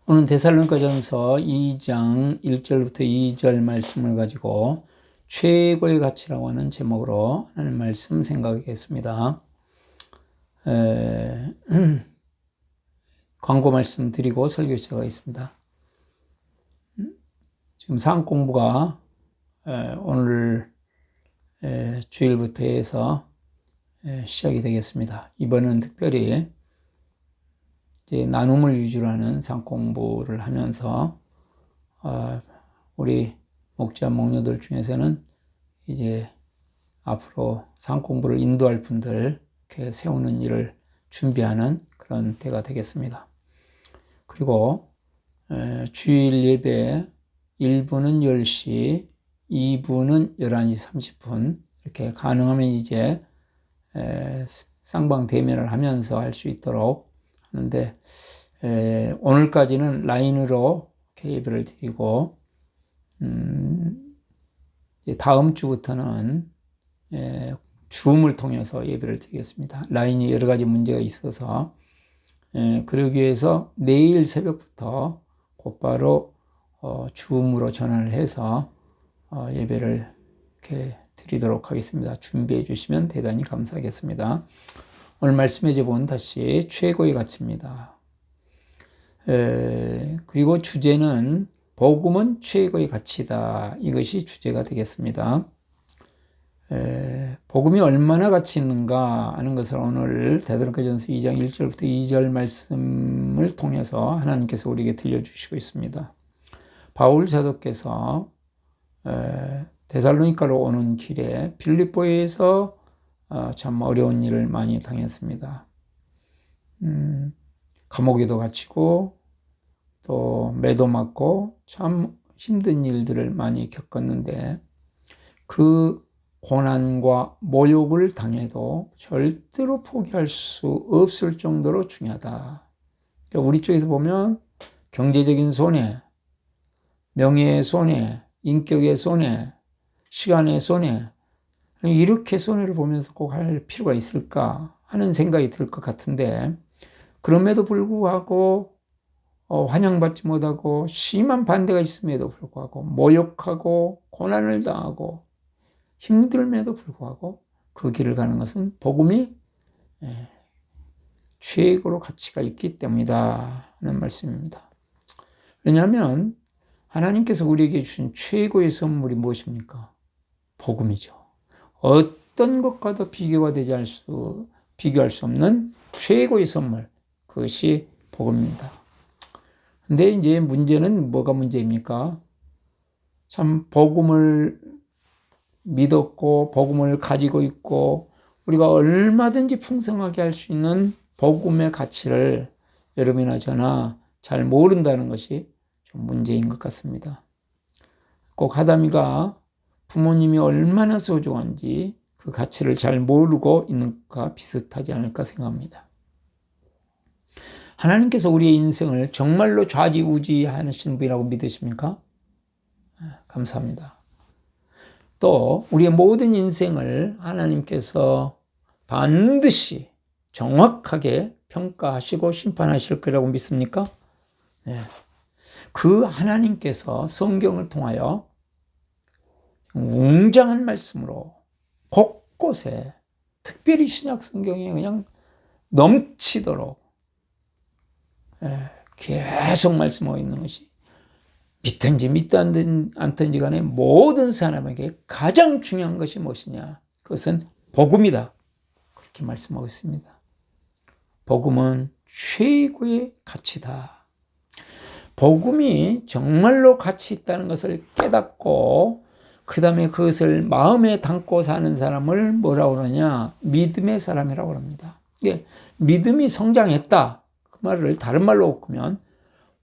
오늘 데살로니가전서 2장 1절부터 2절 말씀을 가지고 최고의 가치라고 하는 제목으로 하나님 말씀 생각하겠습니다. 광고 말씀 드리고 설교 시작하겠습니다. 지금 사학 공부가 오늘 주일부터 해서 시작이 되겠습니다. 이번은 특별히 이제 나눔을 위주로 하는 사학 공부를 하면서 우리 목자 목녀들 중에서는 이제 앞으로 사학 공부를 인도할 분들 이렇게 세우는 일을 준비하는 그런 때가 되겠습니다. 그리고 주일 예배 1부는 10시, 2부는 11시 30분 이렇게 가능하면 이제 쌍방 대면을 하면서 할 수 있도록 하는데 오늘까지는 라인으로 이렇게 예배를 드리고 다음 주부터는 줌을 통해서 예배를 드리겠습니다. 라인이 여러 가지 문제가 있어서 그러기 위해서 내일 새벽부터 곧바로 줌으로 전환을 해서 예배를 이렇게 드리도록 하겠습니다. 준비해 주시면 대단히 감사하겠습니다. 오늘 말씀의 제목은 다시 최고의 가치입니다. 그리고 주제는 복음은 최고의 가치다. 이것이 주제가 되겠습니다. 복음이 얼마나 가치 있는가 하는 것을 오늘 데살로니가전서 2장 1절부터 2절 말씀을 통해서 하나님께서 우리에게 들려주시고 있습니다. 바울 사도께서 데살로니가로 오는 길에 빌립보에서 참 어려운 일을 많이 당했습니다. 감옥에도 갇히고 또 매도 맞고 참 힘든 일들을 많이 겪었는데 그 고난과 모욕을 당해도 절대로 포기할 수 없을 정도로 중요하다. 그러니까 우리 쪽에서 보면 경제적인 손해, 명예의 손해, 인격의 손해, 시간의 손해, 이렇게 손해를 보면서 꼭 할 필요가 있을까 하는 생각이 들 것 같은데 그럼에도 불구하고 환영받지 못하고 심한 반대가 있음에도 불구하고 모욕하고 고난을 당하고 힘들음에도 불구하고 그 길을 가는 것은 복음이 최고로 가치가 있기 때문이다 하는 말씀입니다. 왜냐하면 하나님께서 우리에게 주신 최고의 선물이 무엇입니까? 복음이죠. 어떤 것과도 비교할 수 없는 최고의 선물, 그것이 복음입니다. 근데 이제 문제는 뭐가 문제입니까? 참 복음을 믿었고 복음을 가지고 있고 우리가 얼마든지 풍성하게 할 수 있는 복음의 가치를 여러분이나 저나 잘 모른다는 것이 좀 문제인 것 같습니다. 꼭 하다미가 부모님이 얼마나 소중한지 그 가치를 잘 모르고 있는 것과 비슷하지 않을까 생각합니다. 하나님께서 우리의 인생을 정말로 좌지우지하시는 분이라고 믿으십니까? 감사합니다. 또 우리의 모든 인생을 하나님께서 반드시 정확하게 평가하시고 심판하실 거라고 믿습니까? 네. 그 하나님께서 성경을 통하여 웅장한 말씀으로 곳곳에 특별히 신약 성경에 그냥 넘치도록 계속 말씀하고 있는 것이 믿든지 믿지 않든지 간에 모든 사람에게 가장 중요한 것이 무엇이냐? 그것은 복음이다. 그렇게 말씀하고 있습니다. 복음은 최고의 가치다. 복음이 정말로 가치 있다는 것을 깨닫고 그 다음에 그것을 마음에 담고 사는 사람을 뭐라고 그러냐? 믿음의 사람이라고 합니다. 믿음이 성장했다. 그 말을 다른 말로 바꾸면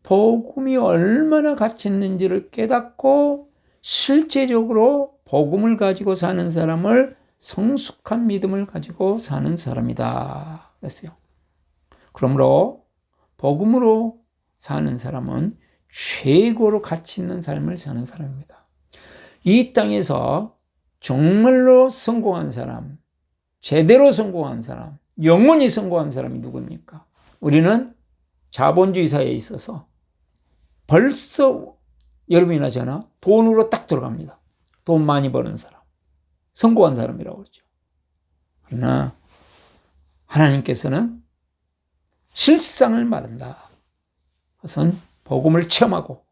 복음이 얼마나 가치 있는지를 깨닫고 실제적으로 복음을 가지고 사는 사람을 성숙한 믿음을 가지고 사는 사람이다. 그랬어요. 그러므로 복음으로 사는 사람은 최고로 가치 있는 삶을 사는 사람입니다. 이 땅에서 정말로 성공한 사람, 제대로 성공한 사람, 영원히 성공한 사람이 누굽니까? 우리는 자본주의 사회에 있어서 벌써 여러분이 나잖아. 돈으로 딱 들어갑니다. 돈 많이 버는 사람. 성공한 사람이라고 그러죠. 그러나 하나님께서는 실상을 말한다. 그것은 복음을 체험하고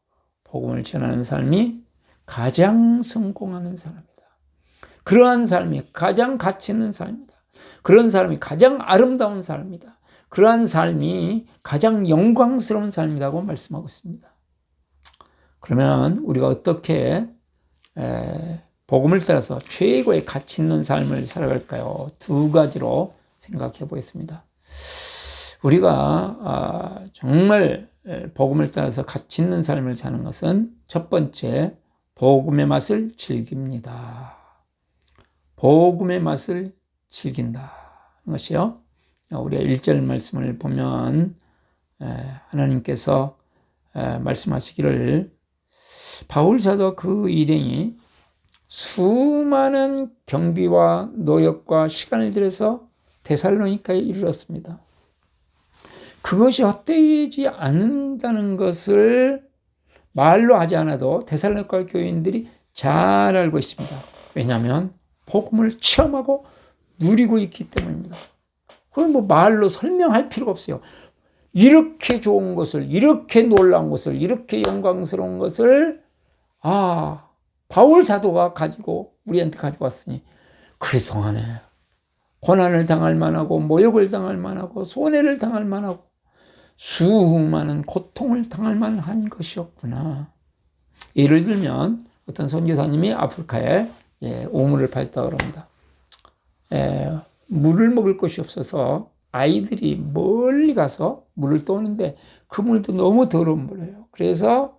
복음을 전하는 삶이 가장 성공하는 사람이다. 그러한 삶이 가장 가치 있는 삶이다. 그런 사람이 가장 아름다운 삶이다. 그러한 삶이 가장 영광스러운 삶이라고 말씀하고 있습니다. 그러면 우리가 어떻게 복음을 따라서 최고의 가치 있는 삶을 살아갈까요? 두 가지로 생각해 보겠습니다. 우리가 정말 복음을 따라서 가치 있는 삶을 사는 것은 첫 번째, 복음의 맛을 즐깁니다. 복음의 맛을 즐긴다. 것이요. 우리가 1절 말씀을 보면 하나님께서 말씀하시기를 바울 사도 그 일행이 수많은 경비와 노력과 시간을 들여서 데살로니가에 이르렀습니다. 그것이 헛되지 않는다는 것을 말로 하지 않아도 데살로니가 교인들이 잘 알고 있습니다. 왜냐하면 복음을 체험하고 누리고 있기 때문입니다. 그건 뭐 말로 설명할 필요가 없어요. 이렇게 좋은 것을, 이렇게 놀라운 것을, 이렇게 영광스러운 것을 바울 사도가 가지고 우리한테 가지고 왔으니 그동안에 고난을 당할 만하고 모욕을 당할 만하고 손해를 당할 만하고 수많은 고통을 당할 만한 것이었구나. 예를 들면 어떤 선교사님이 아프리카에 우물을 파였다고 합니다. 물을 먹을 것이 없어서 아이들이 멀리 가서 물을 떠오는데 그 물도 너무 더러운 물이에요. 그래서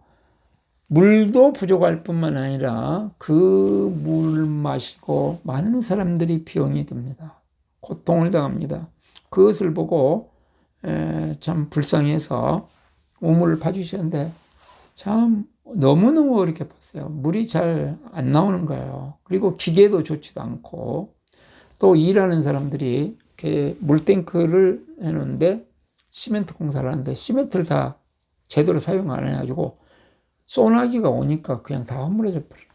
물도 부족할 뿐만 아니라 그 물을 마시고 많은 사람들이 병이 듭니다. 고통을 당합니다. 그것을 보고 참 불쌍해서 우물을 파주셨는데 참 너무너무 어렵게 봤어요. 물이 잘 안 나오는 거예요. 그리고 기계도 좋지도 않고 또 일하는 사람들이 이렇게 물탱크를 해놓는데 시멘트 공사를 하는데 시멘트를 다 제대로 사용 안 해가지고 소나기가 오니까 그냥 다 허물어져 버려요.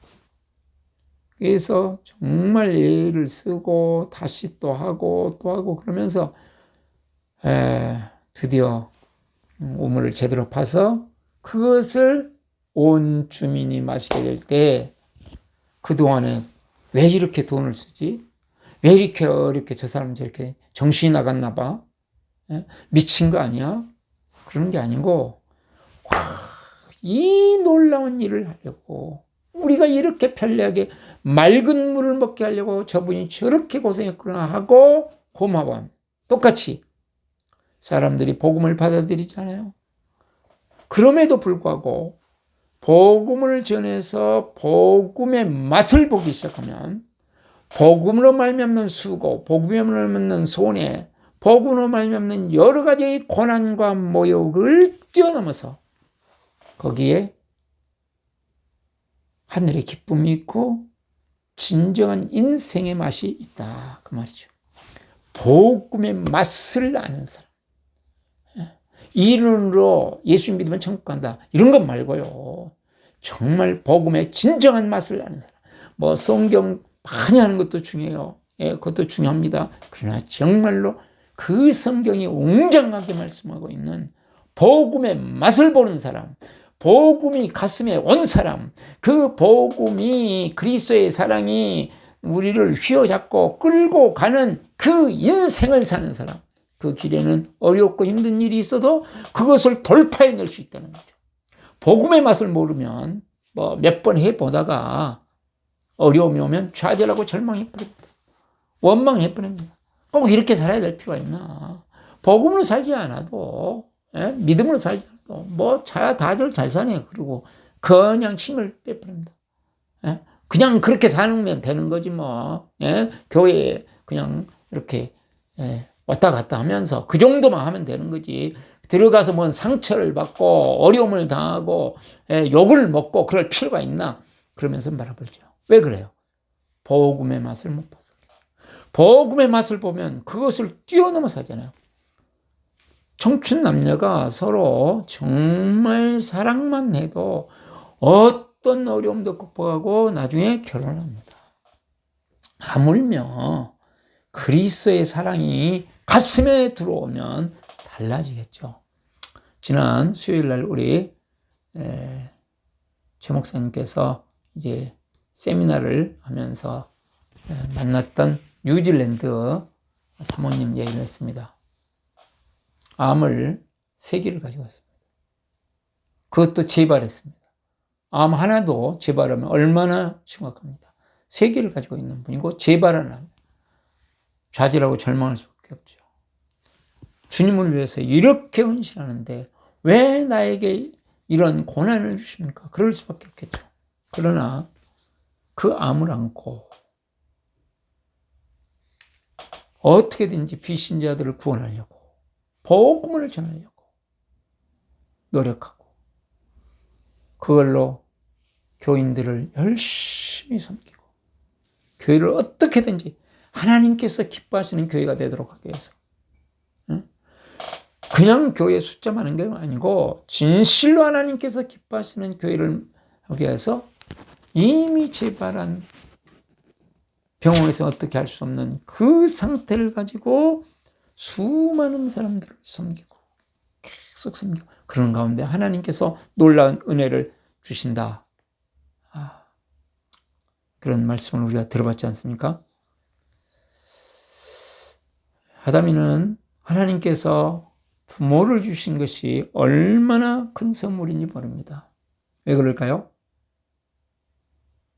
그래서 정말 애를 쓰고 다시 또 하고 그러면서 드디어 우물을 제대로 파서 그것을 온 주민이 마시게 될 때 그동안에 왜 이렇게 돈을 쓰지? 왜 이렇게 어렵게 저 사람 저렇게 정신이 나갔나 봐? 미친 거 아니야? 그런 게 아니고 이 놀라운 일을 하려고 우리가 이렇게 편리하게 맑은 물을 먹게 하려고 저분이 저렇게 고생했구나 하고 고마워. 똑같이 사람들이 복음을 받아들이잖아요. 그럼에도 불구하고 복음을 전해서 복음의 맛을 보기 시작하면 복음으로 말미암는 수고, 복음으로 말미암는 손해, 복음으로 말미암는 여러 가지의 고난과 모욕을 뛰어넘어서 거기에 하늘의 기쁨이 있고 진정한 인생의 맛이 있다. 그 말이죠. 복음의 맛을 아는 사람. 이론으로 예수 믿으면 천국 간다. 이런 것 말고요. 정말 복음의 진정한 맛을 아는 사람. 뭐 성경 많이 하는 것도 중요해요. 그것도 중요합니다. 그러나 정말로 그 성경이 웅장하게 말씀하고 있는 복음의 맛을 보는 사람, 복음이 가슴에 온 사람, 그 복음이 그리스도의 사랑이 우리를 휘어잡고 끌고 가는 그 인생을 사는 사람. 그 길에는 어렵고 힘든 일이 있어도 그것을 돌파해낼 수 있다는 거죠. 복음의 맛을 모르면 뭐 몇 번 해보다가 어려움이 오면 좌절하고 절망해버립니다. 원망해버립니다. 꼭 이렇게 살아야 될 필요가 있나. 복음으로 살지 않아도 믿음으로 살지 않아도 뭐 다들 잘 사네. 그리고 그냥 힘을 빼버립니다. 그냥 그렇게 사는 되는 거지 뭐. 교회에 그냥 이렇게 왔다 갔다 하면서 그 정도만 하면 되는 거지. 들어가서 뭔 상처를 받고 어려움을 당하고 욕을 먹고 그럴 필요가 있나. 그러면서 바라보죠. 왜 그래요? 복음의 맛을 못 봐서. 복음의 맛을 보면 그것을 뛰어넘어서 하잖아요. 청춘 남녀가 서로 정말 사랑만 해도 어떤 어려움도 극복하고 나중에 결혼합니다. 하물며 그리스도의 사랑이 가슴에 들어오면 달라지겠죠. 지난 수요일 날 우리 최 목사님께서 이제 세미나를 하면서 만났던 뉴질랜드 사모님 얘기를 했습니다. 암을 3개를 가지고 왔습니다. 그것도 재발했습니다. 암 하나도 재발하면 얼마나 심각합니다. 3개를 가지고 있는 분이고 재발은 합니다. 좌절하고 절망할 수밖에 없죠. 주님을 위해서 이렇게 헌신하는데 왜 나에게 이런 고난을 주십니까? 그럴 수밖에 없겠죠. 그러나 그 암을 안고 어떻게든지 비신자들을 구원하려고, 복음을 전하려고 노력하고, 그걸로 교인들을 열심히 섬기고, 교회를 어떻게든지 하나님께서 기뻐하시는 교회가 되도록 하기 위해서, 그냥 교회 숫자 많은 게 아니고 진실로 하나님께서 기뻐하시는 교회를 하기 위해서 이미 재발한 병원에서 어떻게 할 수 없는 그 상태를 가지고 수많은 사람들을 섬기고 계속 섬기고, 그런 가운데 하나님께서 놀라운 은혜를 주신다. 그런 말씀을 우리가 들어봤지 않습니까? 아담이는 하나님께서 부모를 주신 것이 얼마나 큰 선물인지 모릅니다. 왜 그럴까요?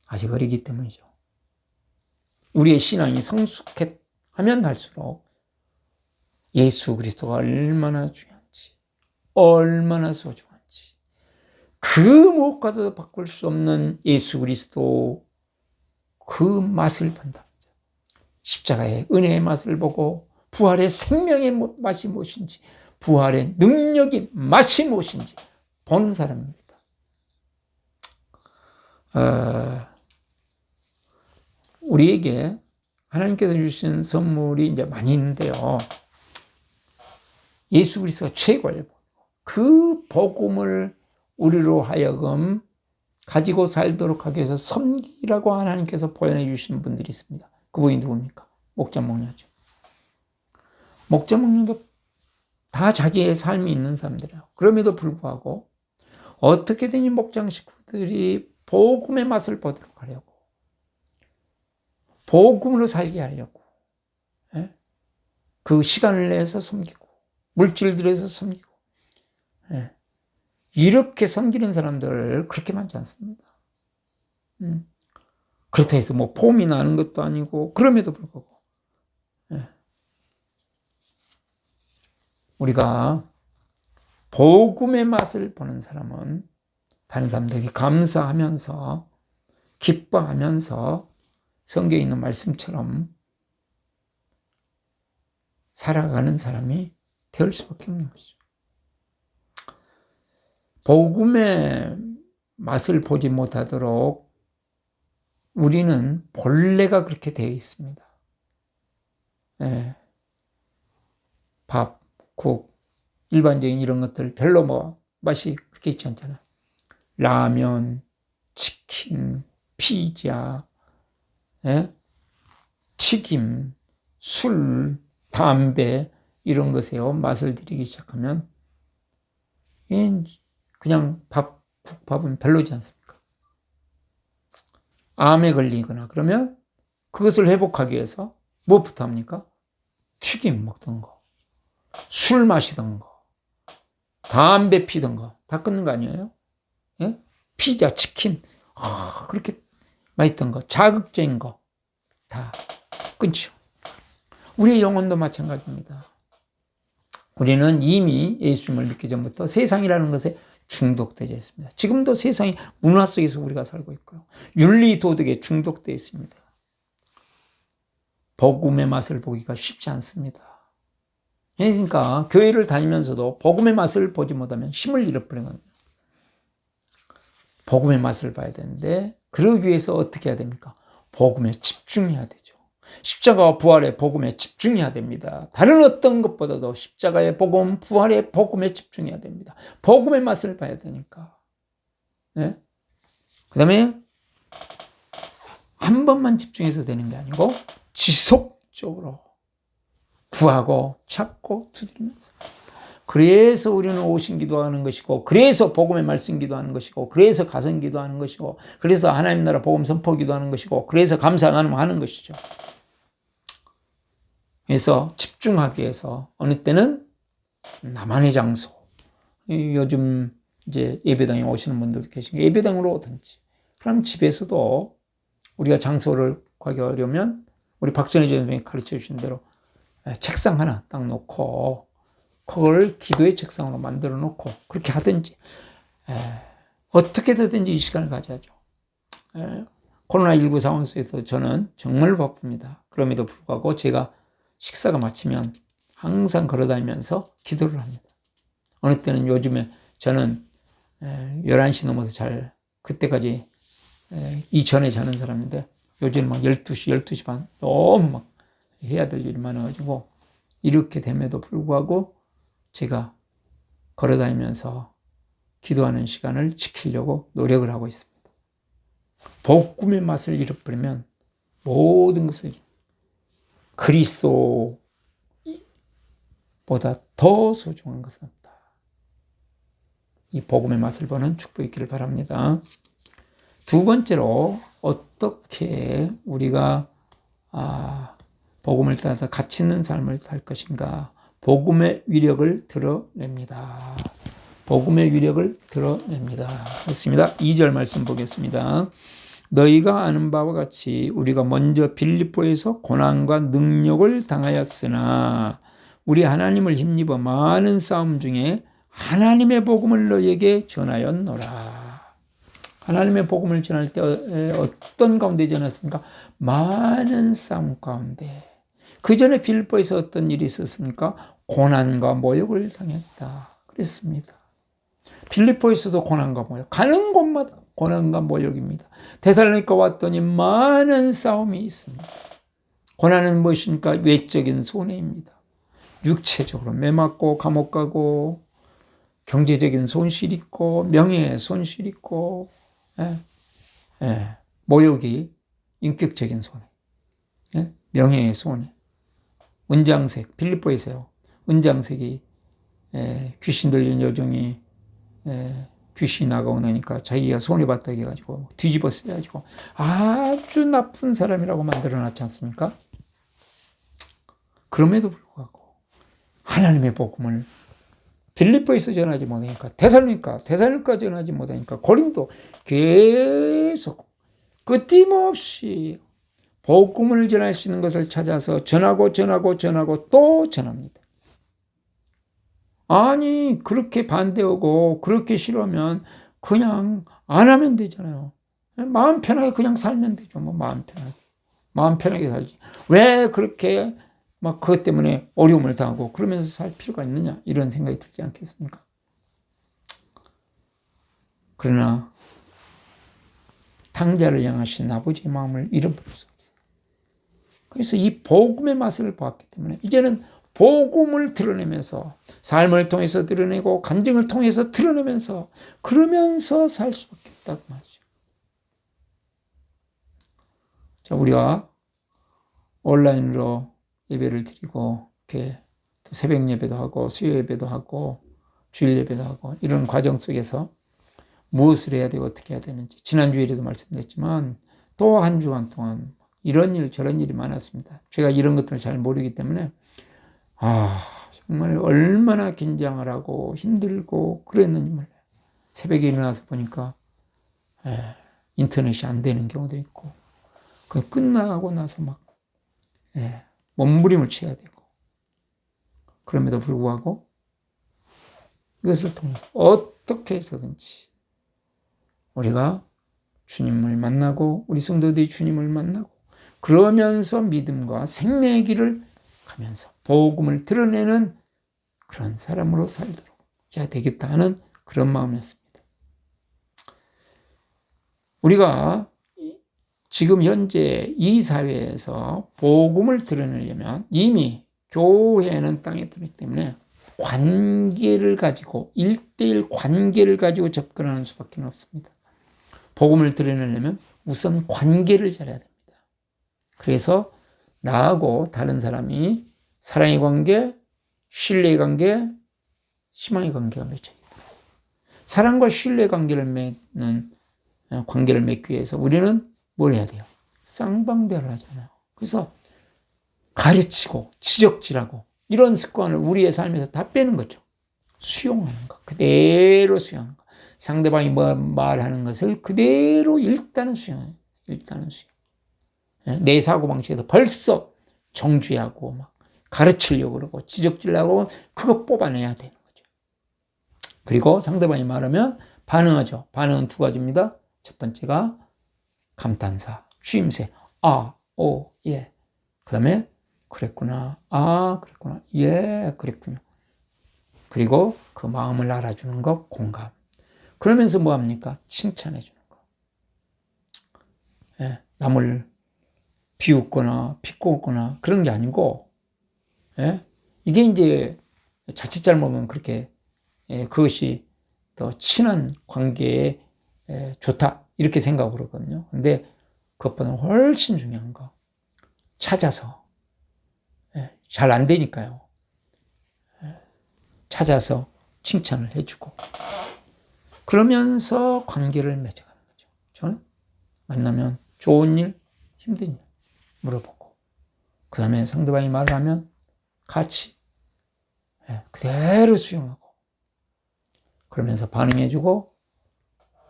아직 어리기 때문이죠. 우리의 신앙이 성숙하면 할수록 예수 그리스도가 얼마나 중요한지, 얼마나 소중한지, 그 무엇과도 바꿀 수 없는 예수 그리스도 그 맛을 본다. 십자가의 은혜의 맛을 보고 부활의 생명의 맛이 무엇인지, 부활의 능력이 맛이 무엇인지 보는 사람입니다. 우리에게 하나님께서 주신 선물이 이제 많이 있는데요. 예수 그리스도가 최고예요. 그 복음을 우리로 하여금 가지고 살도록 하기 위해서 섬기라고 하나님께서 보여내 주시는 분들이 있습니다. 그분이 누굽니까? 목자 목녀죠. 목자 목녀가 다 자기의 삶이 있는 사람들이에요. 그럼에도 불구하고 어떻게든 이 목장 식구들이 복음의 맛을 보도록 하려고, 복음으로 살게 하려고 그 시간을 내서 섬기고 물질 들여서 섬기고, 이렇게 섬기는 사람들 그렇게 많지 않습니다. 그렇다 해서 뭐 폼이 나는 것도 아니고, 그럼에도 불구하고 우리가 복음의 맛을 보는 사람은 다른 사람들에게 감사하면서 기뻐하면서 성경에 있는 말씀처럼 살아가는 사람이 될 수밖에 없는 것이죠. 복음의 맛을 보지 못하도록 우리는 본래가 그렇게 되어 있습니다. 밥, 국, 일반적인 이런 것들 별로 뭐 맛이 그렇게 있지 않잖아요. 라면, 치킨, 피자, 튀김, 술, 담배 이런 것에요 맛을 들이기 시작하면 그냥 국밥은 별로지 않습니까? 암에 걸리거나 그러면 그것을 회복하기 위해서 무엇부터 합니까? 튀김 먹던 거, 술 마시던 거, 담배 피던 거 다 끊는 거 아니에요? 피자, 치킨, 그렇게 맛있던 거, 자극적인 거 다 끊죠. 우리의 영혼도 마찬가지입니다. 우리는 이미 예수님을 믿기 전부터 세상이라는 것에 중독되어 있습니다. 지금도 세상이 문화 속에서 우리가 살고 있고요. 윤리 도덕에 중독되어 있습니다. 복음의 맛을 보기가 쉽지 않습니다. 그러니까 교회를 다니면서도 복음의 맛을 보지 못하면 힘을 잃어버리는 겁니다. 복음의 맛을 봐야 되는데, 그러기 위해서 어떻게 해야 됩니까? 복음에 집중해야 되죠. 십자가와 부활의 복음에 집중해야 됩니다. 다른 어떤 것보다도 십자가의 복음, 부활의 복음에 집중해야 됩니다. 복음의 맛을 봐야 되니까. 네? 그 다음에 한 번만 집중해서 되는 게 아니고 지속적으로 구하고 찾고 두드리면서. 그래서 우리는 오신 기도하는 것이고, 그래서 복음의 말씀 기도하는 것이고, 그래서 가선 기도하는 것이고, 그래서 하나님 나라 복음 선포 기도하는 것이고, 그래서 감사 나눔하는 것이죠. 그래서 집중하기 위해서 어느 때는 나만의 장소, 요즘 이제 예배당에 오시는 분들도 계시고 예배당으로 오든지, 그럼 집에서도 우리가 장소를 가게 하려면 우리 박전희 전님이 가르쳐 주신 대로 책상 하나 딱 놓고 그걸 기도의 책상으로 만들어 놓고 그렇게 하든지, 어떻게든지 이 시간을 가져야죠. 코로나19 상황 속에서 저는 정말 바쁩니다. 그럼에도 불구하고 제가 식사가 마치면 항상 걸어다니면서 기도를 합니다. 어느 때는 요즘에 저는 11시 넘어서 그때까지 이전에 자는 사람인데 요즘은 막 12시 반 너무 막 해야 될 일이 많아가지고 이렇게 됨에도 불구하고 제가 걸어다니면서 기도하는 시간을 지키려고 노력을 하고 있습니다. 복음의 맛을 잃어버리면 모든 것을 그리스도보다 더 소중한 것은 없다. 이 복음의 맛을 보는 축복이 있기를 바랍니다. 두 번째로 어떻게 우리가 복음을 따라서 가치 있는 삶을 살 것인가? 복음의 위력을 드러냅니다. 복음의 위력을 드러냅니다. 그렇습니다. 2절 말씀 보겠습니다. 너희가 아는 바와 같이 우리가 먼저 빌립보에서 고난과 능력을 당하였으나 우리 하나님을 힘입어 많은 싸움 중에 하나님의 복음을 너희에게 전하였노라. 하나님의 복음을 전할 때 어떤 가운데 전했습니까? 많은 싸움 가운데. 그 전에 빌립보에서 어떤 일이 있었습니까? 고난과 모욕을 당했다 그랬습니다. 빌립보에서도 고난과 모욕, 가는 곳마다 고난과 모욕입니다. 데살로니가 왔더니 많은 싸움이 있습니다. 고난은 무엇입니까? 외적인 손해입니다. 육체적으로 매맞고 감옥 가고 경제적인 손실 있고 명예의 손실 있고, 모욕이 인격적인 손해, 명예의 손해. 은장색, 필리포에서요. 은장색이 귀신 들린 여종이 귀신이 나가고 나니까 자기가 손해봤다 해가지고 뒤집어 쓰여가지고 아주 나쁜 사람이라고 만들어놨지 않습니까? 그럼에도 불구하고 하나님의 복음을 빌립보에서 전하지 못하니까 데살로니가 전하지 못하니까 고린도 계속 끊임없이 복음을 전할 수 있는 것을 찾아서 전하고 또 전합니다. 아니 그렇게 반대하고 그렇게 싫으면 그냥 안 하면 되잖아요. 마음 편하게 그냥 살면 되죠. 뭐 마음 편하게 살지. 왜 그렇게 막 그것 때문에 어려움을 당하고 그러면서 살 필요가 있느냐 이런 생각이 들지 않겠습니까? 그러나 탕자를 향하신 아버지의 마음을 잃어버릴 수 없어요. 그래서 이 복음의 맛을 보았기 때문에 이제는 복음을 드러내면서 삶을 통해서 드러내고 간증을 통해서 드러내면서 그러면서 살 수밖에 없다고 말이죠. 자, 우리가 온라인으로 예배를 드리고 이렇게 새벽 예배도 하고 수요 예배도 하고 주일 예배도 하고 이런 과정 속에서 무엇을 해야 되고 어떻게 해야 되는지 지난주에도 말씀드렸지만 또 한 주간 동안 이런 일 저런 일이 많았습니다. 제가 이런 것들을 잘 모르기 때문에 정말 얼마나 긴장을 하고 힘들고 그랬는지 몰라요. 새벽에 일어나서 보니까 인터넷이 안 되는 경우도 있고 그 끝나고 나서 막 몸부림을 쳐야 되고 그럼에도 불구하고 이것을 통해서 어떻게 해서든지 우리가 주님을 만나고 우리 성도들이 주님을 만나고 그러면서 믿음과 생명의 길을 가면서 복음을 드러내는 그런 사람으로 살도록 해야 되겠다 하는 그런 마음이었습니다. 우리가 지금 현재 이 사회에서 복음을 드러내려면 이미 교회는 땅에 들었기 때문에 관계를 가지고 1:1 관계를 가지고 접근하는 수밖에 없습니다. 복음을 드러내려면 우선 관계를 잘해야 됩니다. 그래서 나하고 다른 사람이 사랑의 관계, 신뢰의 관계, 희망의 관계가 맺혀야 돼요. 사랑과 신뢰 관계를 맺는 관계를 맺기 위해서 우리는 뭘 해야 돼요? 쌍방대화를 하잖아요. 그래서 가르치고 지적질하고 이런 습관을 우리의 삶에서 다 빼는 거죠. 수용하는 거. 그대로 수용하는 거. 상대방이 뭐 말하는 것을 그대로 일단은 수용해요. 일단은 수용. 내 사고방식에서 벌써 정죄하고 막 가르치려고 그러고 지적질하고 그거 뽑아내야 되는 거죠. 그리고 상대방이 말하면 반응하죠. 반응은 두 가지입니다. 첫 번째가 감탄사, 추임새. 아, 오, 예. 그 다음에 그랬구나. 아, 그랬구나. 예, 그랬군요. 그리고 그 마음을 알아주는 거, 공감. 그러면서 뭐 합니까? 칭찬해 주는 거. 예, 남을 비웃거나 비꼬거나 그런 게 아니고, 예? 이게 이제 자칫 잘못하면 그렇게 그것이 더 친한 관계에 좋다 이렇게 생각을 하거든요. 근데 그것보다 훨씬 중요한 거 찾아서 잘 안 되니까요. 찾아서 칭찬을 해주고 그러면서 관계를 맺어가는 거죠. 저는 만나면 좋은 일, 힘든 일 물어보고 그 다음에 상대방이 말을 하면 같이 그대로 수용하고 그러면서 반응해주고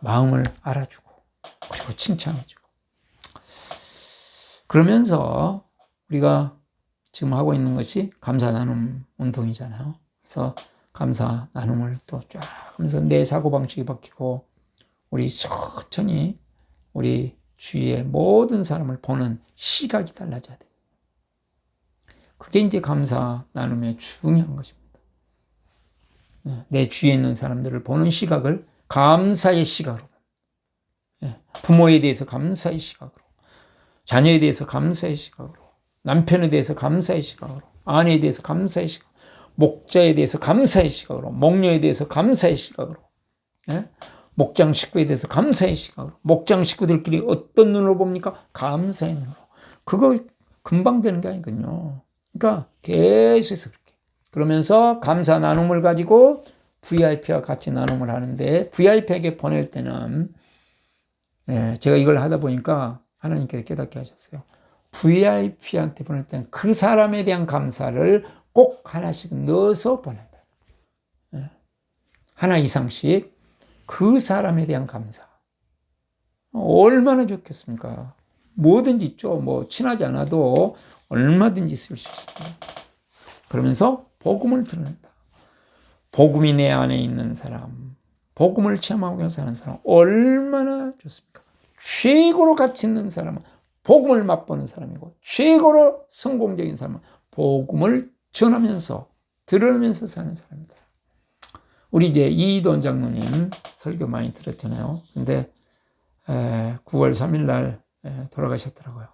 마음을 알아주고 그리고 칭찬해주고 그러면서 우리가 지금 하고 있는 것이 감사 나눔 운동이잖아요. 그래서 감사 나눔을 또 쫙 하면서 내 사고방식이 바뀌고 우리 천천히 우리 주위의 모든 사람을 보는 시각이 달라져야 돼요. 그게 이제 감사 나눔의 중요한 것입니다. 내 주위에 있는 사람들을 보는 시각을 감사의 시각으로, 부모에 대해서 감사의 시각으로, 자녀에 대해서 감사의 시각으로, 남편에 대해서 감사의 시각으로, 아내에 대해서 감사의 시각으로, 목자에 대해서 감사의 시각으로, 목녀에 대해서 감사의 시각으로, 목장 식구에 대해서 감사의 시각으로, 목장 식구들끼리 어떤 눈으로 봅니까? 감사의 눈으로. 그거 금방 되는 게 아니거든요. 그러니까 계속해서 그렇게. 그러면서 감사 나눔을 가지고 VIP와 같이 나눔을 하는데 VIP에게 보낼 때는 제가 이걸 하다 보니까 하나님께서 깨닫게 하셨어요. VIP한테 보낼 때는 그 사람에 대한 감사를 꼭 하나씩 넣어서 보낸다. 하나 이상씩 그 사람에 대한 감사. 얼마나 좋겠습니까? 뭐든지 있죠. 뭐 친하지 않아도 얼마든지 쓸 수 있습니다. 그러면서 복음을 드러낸다. 복음이 내 안에 있는 사람, 복음을 체험하고 사는 사람 얼마나 좋습니까? 최고로 가치 있는 사람은 복음을 맛보는 사람이고 최고로 성공적인 사람은 복음을 전하면서 들으면서 사는 사람입니다. 우리 이제 이돈 장로님 설교 많이 들었잖아요. 근데 9월 3일 날 돌아가셨더라고요.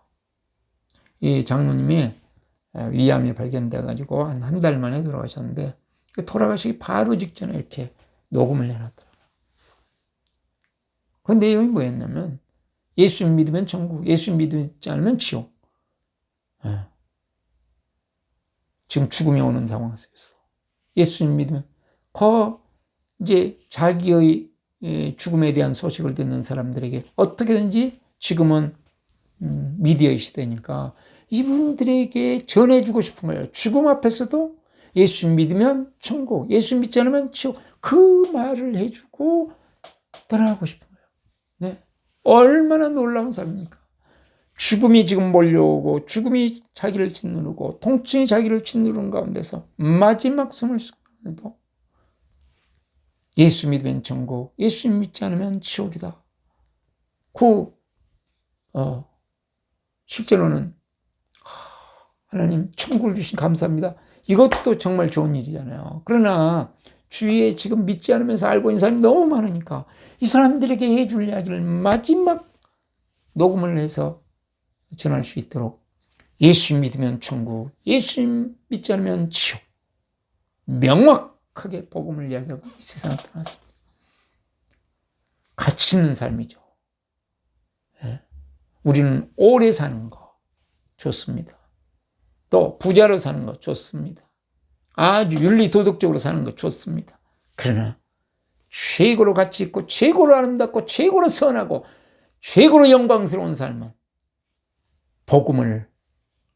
이 장로님이 위암이 발견돼가지고 한 달 만에 돌아가셨는데 돌아가시기 바로 직전에 이렇게 녹음을 해놨더라고요. 그 내용이 뭐였냐면 예수 믿으면 천국, 예수 믿지 않으면 지옥. 지금 죽음이 오는 상황 속에서 예수 믿으면 이제 자기의 죽음에 대한 소식을 듣는 사람들에게 어떻게든지 지금은 미디어의 시대니까 이분들에게 전해주고 싶은 거예요. 죽음 앞에서도 예수 믿으면 천국, 예수 믿지 않으면 지옥. 그 말을 해주고 떠나고 싶은 거예요. 네. 얼마나 놀라운 삶입니까? 죽음이 지금 몰려오고 죽음이 자기를 짓누르고 통증이 자기를 짓누르는 가운데서 마지막 숨을 쉬고도 예수 믿으면 천국, 예수 믿지 않으면 지옥이다. 실제로는 하나님 천국을 주신 감사합니다. 이것도 정말 좋은 일이잖아요. 그러나 주위에 지금 믿지 않으면서 알고 있는 사람이 너무 많으니까 이 사람들에게 해줄 이야기를 마지막 녹음을 해서 전할 수 있도록 예수 믿으면 천국, 예수 믿지 않으면 지옥, 명확하게 복음을 이야기하고 이 세상을 떠났습니다. 가치 있는 삶이죠. 우리는 오래 사는 거 좋습니다. 또 부자로 사는 거 좋습니다. 아주 윤리도덕적으로 사는 거 좋습니다. 그러나 최고로 가치 있고 최고로 아름답고 최고로 선하고 최고로 영광스러운 삶은 복음을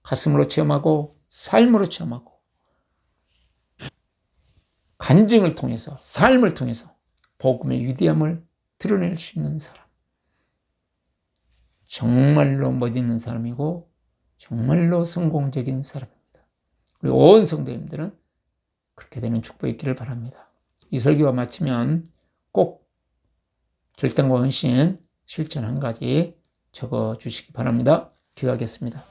가슴으로 체험하고 삶으로 체험하고 간증을 통해서 삶을 통해서 복음의 위대함을 드러낼 수 있는 사람. 정말로 멋있는 사람이고 정말로 성공적인 사람입니다. 우리 온 성도님들은 그렇게 되는 축복이 있기를 바랍니다. 이 설교가 마치면 꼭 결단과 헌신 실천 한 가지 적어주시기 바랍니다. 기도하겠습니다.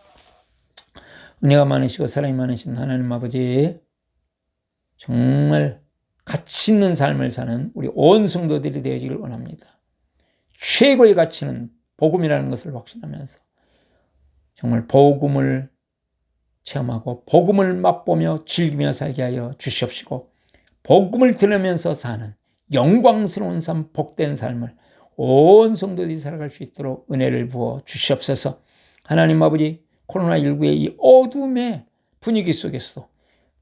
은혜가 많으시고 사랑이 많으신 하나님 아버지, 정말 가치 있는 삶을 사는 우리 온 성도들이 되어지길 원합니다. 최고의 가치는 복음이라는 것을 확신하면서 정말 복음을 체험하고 복음을 맛보며 즐기며 살게 하여 주시옵시고, 복음을 들으면서 사는 영광스러운 삶, 복된 삶을 온 성도들이 살아갈 수 있도록 은혜를 부어 주시옵소서. 하나님 아버지, 코로나19의 이 어둠의 분위기 속에서도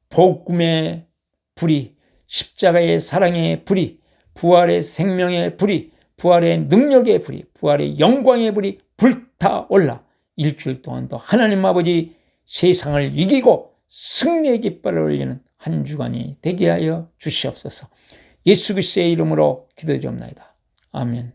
복음의 불이, 십자가의 사랑의 불이, 부활의 생명의 불이, 부활의 능력의 불이, 부활의 영광의 불이 불타올라 일주일 동안도 하나님 아버지 세상을 이기고 승리의 깃발을 올리는 한 주간이 되게 하여 주시옵소서. 예수 그리스도의 이름으로 기도드리옵나이다. 아멘.